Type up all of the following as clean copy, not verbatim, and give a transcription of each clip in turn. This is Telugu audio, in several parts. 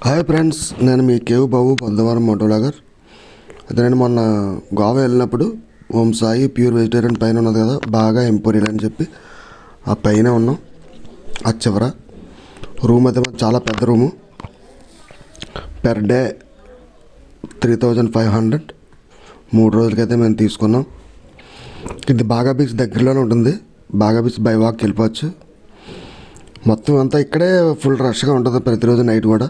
హాయ్ ఫ్రెండ్స్, నేను మీ కేవ్ బాబు పొందవరం మోటోలాగర్. అయితే నేను మొన్న గోవా వెళ్ళినప్పుడు ఓం సాయి ప్యూర్ వెజిటేరియన్ పైన ఉన్నది కదా, బాగా ఎంపోరియల్ అని చెప్పి ఆ పైన ఉన్నాం. ఆ చివర రూమ్ అయితే చాలా పెద్ద రూము. Per day 3500. 3 రోజులకైతే మేము తీసుకున్నాం. ఇది బాగా బీచ్ దగ్గరలోనే ఉంటుంది. బాగా బీచ్ బై వాక్ వెళ్ళిపోవచ్చు. మొత్తం అంతా ఇక్కడే ఫుల్ రష్గా ఉంటుంది ప్రతిరోజు నైట్ కూడా.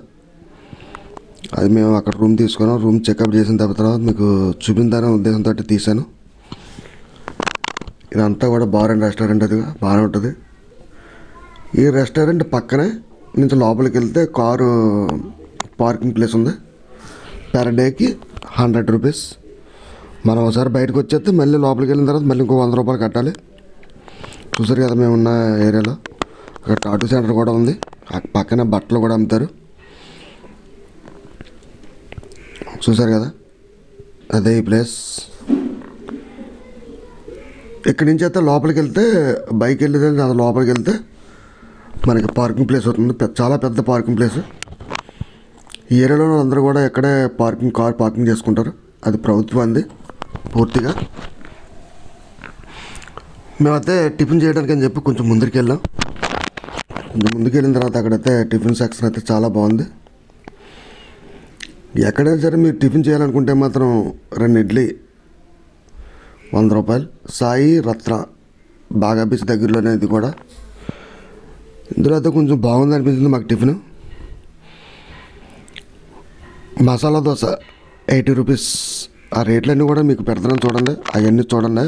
అది మేము అక్కడ రూమ్ తీసుకున్నాం. రూమ్ చెకప్ చేసిన తర్వాత మీకు చూపించాలనే ఉద్దేశంతో తీశాను. ఇదంతా కూడా బార్ అండ్ రెస్టారెంట్. అది బాగానే ఉంటుంది. ఈ రెస్టారెంట్ పక్కనే నుంచి లోపలికి వెళ్తే కారు పార్కింగ్ ప్లేస్ ఉంది. పెర్ డేకి 100 రూపీస్. మనం ఒకసారి బయటకు వచ్చేస్తే మళ్ళీ లోపలికి వెళ్ళిన తర్వాత మళ్ళీ ఇంకో 100 రూపాయలు కట్టాలి. చూసారు కదా మేము ఉన్న ఏరియాలో. అక్కడ టాటూ సెంటర్ కూడా ఉంది. పక్కన బట్టలు కూడా అమ్ముతారు. చూసారు కదా, అదే ఈ ప్లేస్. ఇక్కడి నుంచి అయితే లోపలికి వెళ్తే బైక్ వెళ్ళి అది లోపలికి వెళ్తే మనకి పార్కింగ్ ప్లేస్ అవుతుంది. చాలా పెద్ద పార్కింగ్ ప్లేస్. ఈ ఏరియాలో అందరూ కూడా ఇక్కడే కార్ పార్కింగ్ చేసుకుంటారు. అది ప్రభుత్వాన్ని పూర్తిగా. మేమైతే టిఫిన్ చేయడానికి అని చెప్పి కొంచెం ముందుకు వెళ్ళాం. వెళ్ళిన తర్వాత అక్కడైతే టిఫిన్ సెక్షన్ అయితే చాలా బాగుంది. ఎక్కడైనా సరే మీరు టిఫిన్ చేయాలనుకుంటే మాత్రం 2 ఇడ్లీ 100 రూపాయలు. సాయి రత్న బాగా బీచ్ దగ్గరలోనే. ఇది కూడా ఇందులో అయితే కొంచెం బాగుంది అనిపించింది మాకు టిఫిన్. మసాలా దోశ 80 రూపీస్. ఆ రేట్లన్నీ కూడా మీకు పెడతాను చూడండి. అవన్నీ చూడండి.